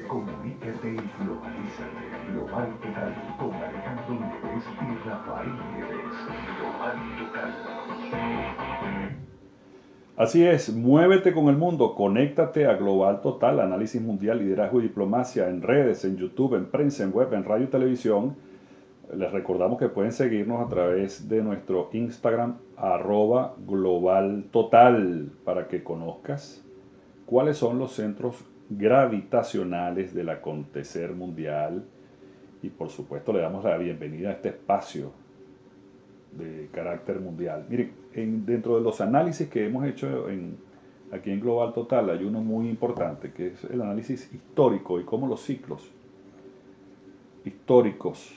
Comunícate y globalízate. Global Total con Alejandro Nieves y Rafael Nieves. Global Total. Así es, muévete con el mundo, conéctate a Global Total, análisis mundial, liderazgo y diplomacia en redes, en YouTube, en prensa, en web, en radio y televisión. Les recordamos que pueden seguirnos a través de nuestro Instagram @Global Total para que conozcas cuáles son los centros gravitacionales del acontecer mundial y por supuesto le damos la bienvenida a este espacio de carácter mundial. Miren, dentro de los análisis que hemos hecho aquí en Global Total hay uno muy importante que es el análisis histórico y cómo los ciclos históricos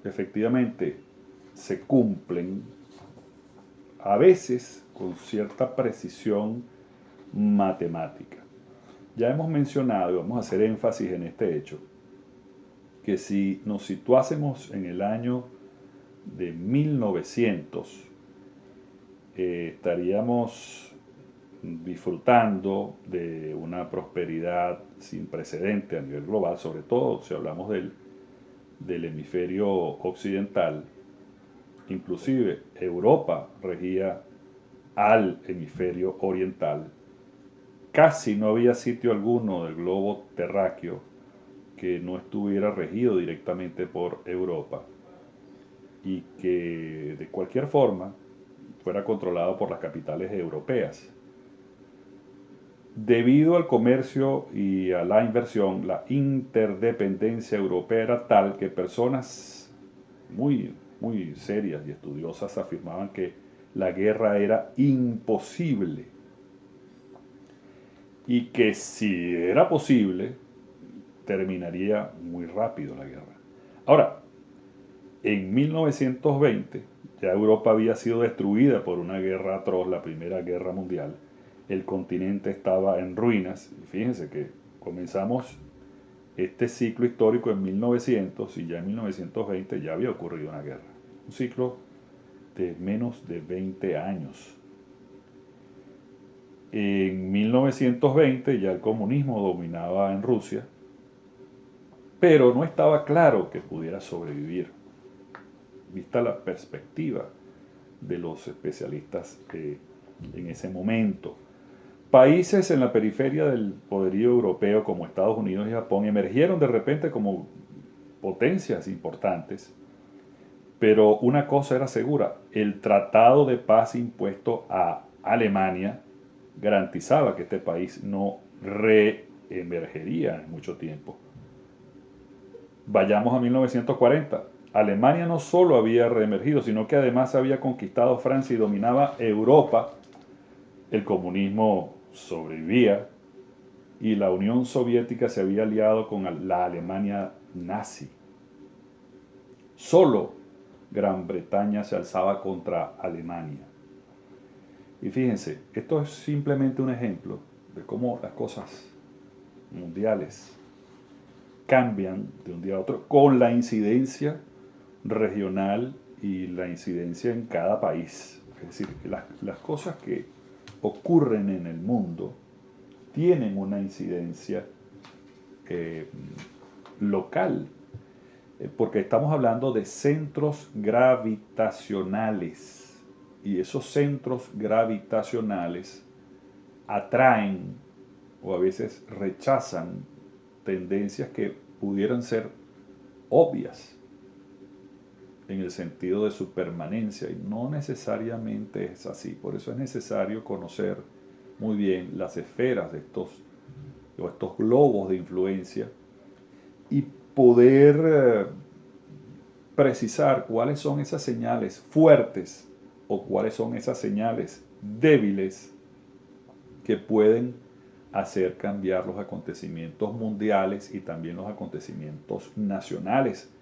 efectivamente se cumplen a veces con cierta precisión matemática. Ya hemos mencionado, y vamos a hacer énfasis en este hecho, que si nos situásemos en el año de 1900, estaríamos disfrutando de una prosperidad sin precedente a nivel global, sobre todo si hablamos del hemisferio occidental. Inclusive Europa regía al hemisferio oriental. Casi no había sitio alguno del globo terráqueo que no estuviera regido directamente por Europa y que de cualquier forma fuera controlado por las capitales europeas. Debido al comercio y a la inversión, la interdependencia europea era tal que personas muy serias y estudiosas afirmaban que la guerra era imposible y que si era posible, terminaría muy rápido la guerra. Ahora, en 1920 ya Europa había sido destruida por una guerra atroz, la Primera Guerra Mundial. El continente estaba en ruinas. Y fíjense que comenzamos este ciclo histórico en 1900 y ya en 1920 ya había ocurrido una guerra. Un ciclo de menos de 20 años. En 1920 ya el comunismo dominaba en Rusia, pero no estaba claro que pudiera sobrevivir, vista la perspectiva de los especialistas en ese momento. Países en la periferia del poderío europeo como Estados Unidos y Japón emergieron de repente como potencias importantes, pero una cosa era segura, el tratado de paz impuesto a Alemania garantizaba que este país no reemergería en mucho tiempo. Vayamos a 1940. Alemania no solo había reemergido, sino que además había conquistado Francia y dominaba Europa. El comunismo sobrevivía y la Unión Soviética se había aliado con la Alemania nazi. Solo Gran Bretaña se alzaba contra Alemania. Y fíjense, esto es simplemente un ejemplo de cómo las cosas mundiales cambian de un día a otro con la incidencia regional y la incidencia en cada país. Es decir, las cosas que ocurren en el mundo tienen una incidencia eh, local, porque estamos hablando de centros gravitacionales y esos centros gravitacionales atraen o a veces rechazan tendencias que pudieran ser obvias en el sentido de su permanencia y no necesariamente es así. Por eso es necesario conocer muy bien las esferas de estos globos de influencia y poder precisar cuáles son esas señales fuertes o cuáles son esas señales débiles que pueden hacer cambiar los acontecimientos mundiales y también los acontecimientos nacionales,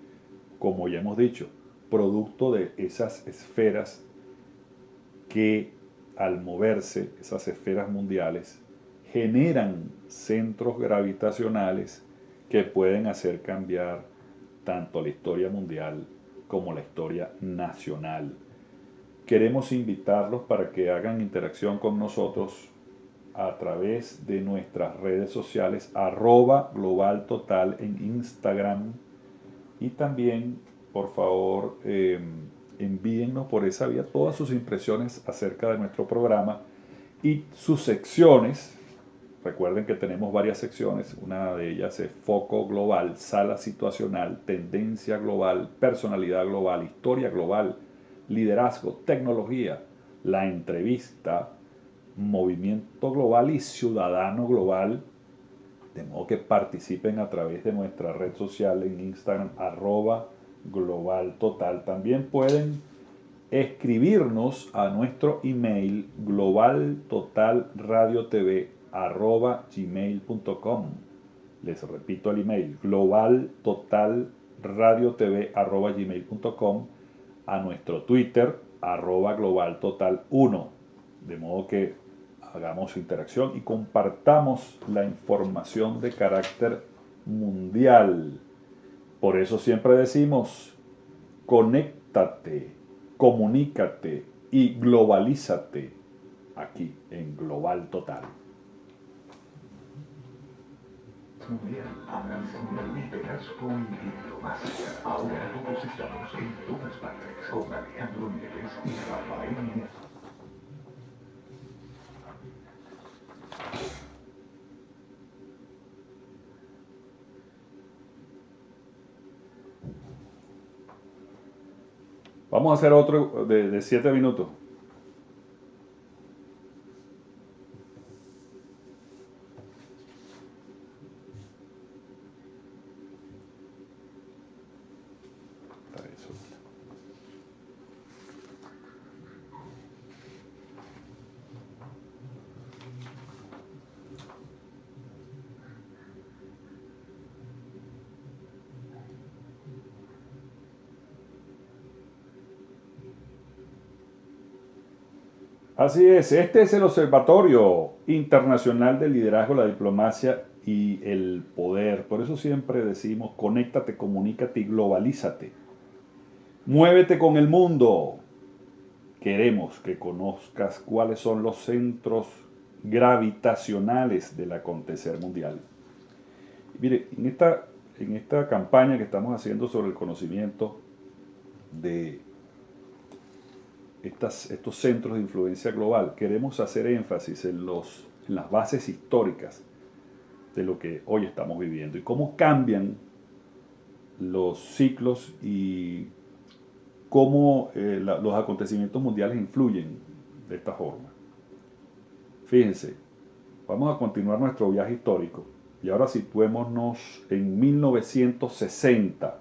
como ya hemos dicho, producto de esas esferas que al moverse, esas esferas mundiales, generan centros gravitacionales que pueden hacer cambiar tanto la historia mundial como la historia nacional. Queremos invitarlos para que hagan interacción con nosotros a través de nuestras redes sociales, Global Total en Instagram. Y también, por favor, envíennos por esa vía todas sus impresiones acerca de nuestro programa y sus secciones. Recuerden que tenemos varias secciones. Una de ellas es Foco Global, Sala Situacional, Tendencia Global, Personalidad Global, Historia Global, Liderazgo, Tecnología, La Entrevista, Movimiento Global y Ciudadano Global. De modo que participen a través de nuestra red social en Instagram, @Global Total. También pueden escribirnos a nuestro email globaltotalradiotv@gmail.com. Les repito el email, globaltotalradiotv@gmail.com, a nuestro Twitter, @globaltotal1. De modo que hagamos interacción y compartamos la información de carácter mundial. Por eso siempre decimos, conéctate, comunícate y globalízate aquí en Global Total. Mundial, avanzando en liderazgo y diplomacia. Ahora todos estamos en todas partes con Alejandro Nieves y Rafael Nieves. Vamos a hacer otro de 7 minutos. Así es, este es el Observatorio Internacional del Liderazgo, la Diplomacia y el Poder. Por eso siempre decimos, conéctate, comunícate y globalízate. Muévete con el mundo. Queremos que conozcas cuáles son los centros gravitacionales del acontecer mundial. Mire, en esta campaña que estamos haciendo sobre el conocimiento de estos centros de influencia global, queremos hacer énfasis en las bases históricas de lo que hoy estamos viviendo y cómo cambian los ciclos y cómo los acontecimientos mundiales influyen de esta forma. Fíjense, vamos a continuar nuestro viaje histórico y ahora situémonos en 1960.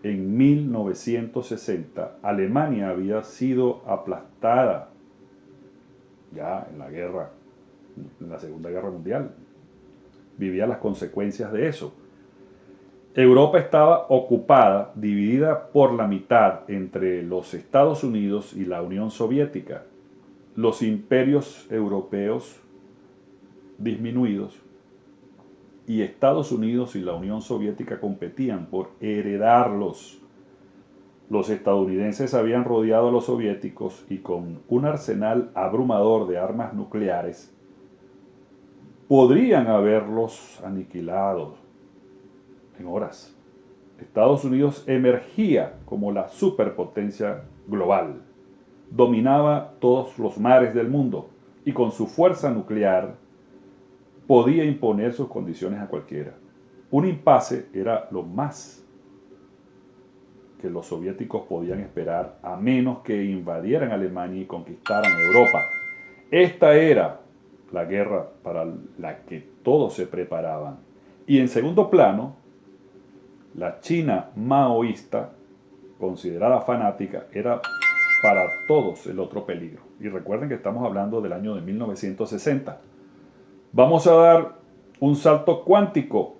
En 1960, Alemania había sido aplastada ya en la Segunda Guerra Mundial. Vivía las consecuencias de eso. Europa estaba ocupada, dividida por la mitad entre los Estados Unidos y la Unión Soviética. Los imperios europeos disminuidos y Estados Unidos y la Unión Soviética competían por heredarlos. Los estadounidenses habían rodeado a los soviéticos y con un arsenal abrumador de armas nucleares podrían haberlos aniquilado en horas. Estados Unidos emergía como la superpotencia global. Dominaba todos los mares del mundo y con su fuerza nuclear podía imponer sus condiciones a cualquiera. Un impasse era lo más que los soviéticos podían esperar a menos que invadieran Alemania y conquistaran Europa. Esta era la guerra para la que todos se preparaban. Y en segundo plano, la China maoísta, considerada fanática, era para todos el otro peligro. Y recuerden que estamos hablando del año de 1960. Vamos a dar un salto cuántico.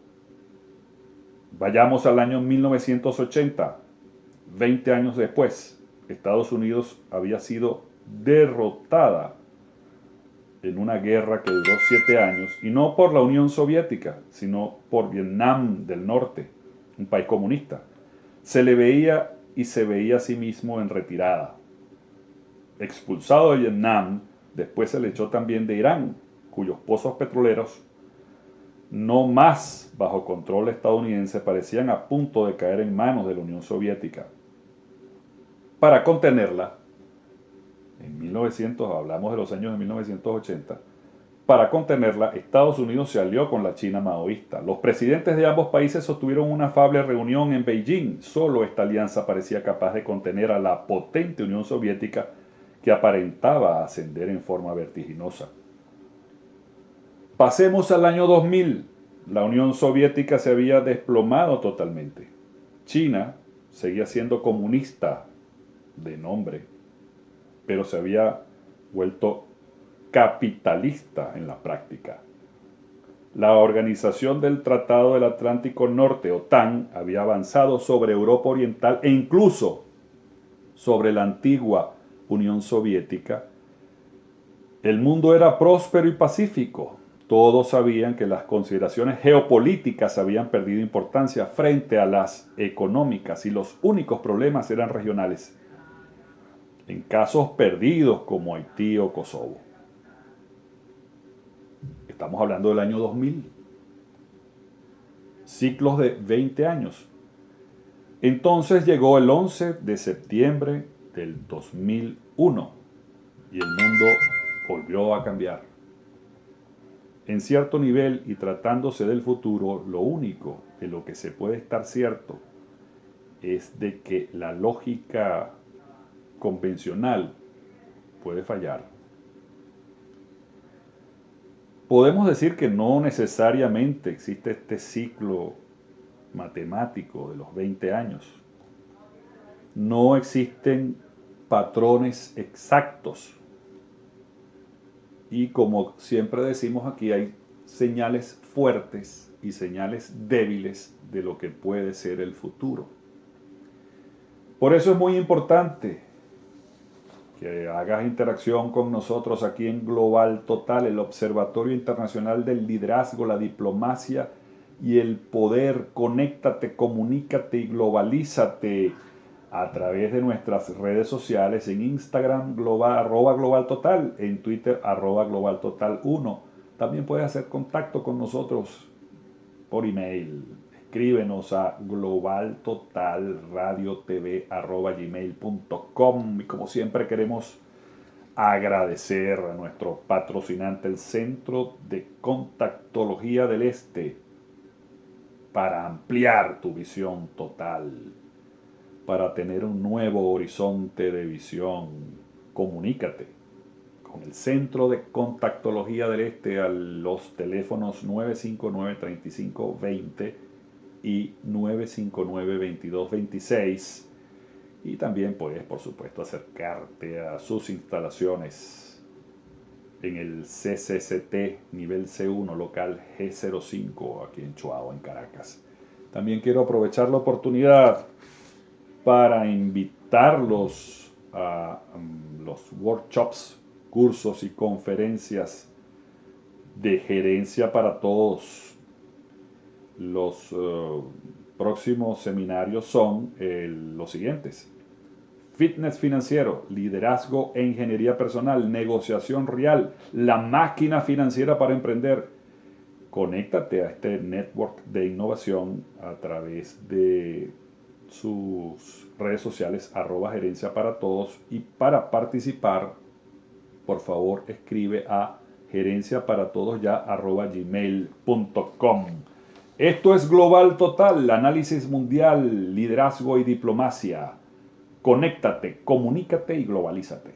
Vayamos al año 1980. 20 años después, Estados Unidos había sido derrotada en una guerra que duró 7 años, y no por la Unión Soviética, sino por Vietnam del Norte, un país comunista. Se le veía y se veía a sí mismo en retirada. Expulsado de Vietnam, después se le echó también de Irán, cuyos pozos petroleros, no más bajo control estadounidense, parecían a punto de caer en manos de la Unión Soviética. Para contenerla, en 1900, hablamos de los años de 1980, para contenerla, Estados Unidos se alió con la China maoísta. Los presidentes de ambos países sostuvieron una afable reunión en Beijing. Solo esta alianza parecía capaz de contener a la potente Unión Soviética que aparentaba ascender en forma vertiginosa. Pasemos al año 2000. La Unión Soviética se había desplomado totalmente. China seguía siendo comunista de nombre, pero se había vuelto capitalista en la práctica. La Organización del Tratado del Atlántico Norte, OTAN, había avanzado sobre Europa Oriental e incluso sobre la antigua Unión Soviética. El mundo era próspero y pacífico. Todos sabían que las consideraciones geopolíticas habían perdido importancia frente a las económicas y los únicos problemas eran regionales, en casos perdidos como Haití o Kosovo. Estamos hablando del año 2000. Ciclos de 20 años. Entonces llegó el 11 de septiembre del 2001 y el mundo volvió a cambiar. En cierto nivel y tratándose del futuro, lo único de lo que se puede estar cierto es de que la lógica convencional puede fallar. Podemos decir que no necesariamente existe este ciclo matemático de los 20 años. No existen patrones exactos. Y como siempre decimos aquí, hay señales fuertes y señales débiles de lo que puede ser el futuro. Por eso es muy importante que hagas interacción con nosotros aquí en Global Total, el Observatorio Internacional del Liderazgo, la Diplomacia y el Poder. Conéctate, comunícate y globalízate a través de nuestras redes sociales, en Instagram @globaltotal, en Twitter @globaltotal1. También puedes hacer contacto con nosotros por email. Escríbenos a globaltotalradiotv@gmail.com. Y como siempre queremos agradecer a nuestro patrocinante, el Centro de Contactología del Este, para ampliar tu visión total, para tener un nuevo horizonte de visión. Comunícate con el Centro de Contactología del Este a los teléfonos 959-3520 y 959-2226, y también puedes, por supuesto, acercarte a sus instalaciones en el CCCT nivel C1 local G05 aquí en Chuao, en Caracas. También quiero aprovechar la oportunidad para invitarlos a los workshops, cursos y conferencias de gerencia para todos. Los próximos seminarios son los siguientes: fitness financiero, liderazgo e ingeniería personal, negociación real, la máquina financiera para emprender. Conéctate a este network de innovación a través de sus redes sociales @gerencia para todos, y para participar, por favor, escribe a gerenciaparatodosyá@gmail.com. Esto es Global Total, análisis mundial, liderazgo y diplomacia. Conéctate, comunícate y globalízate.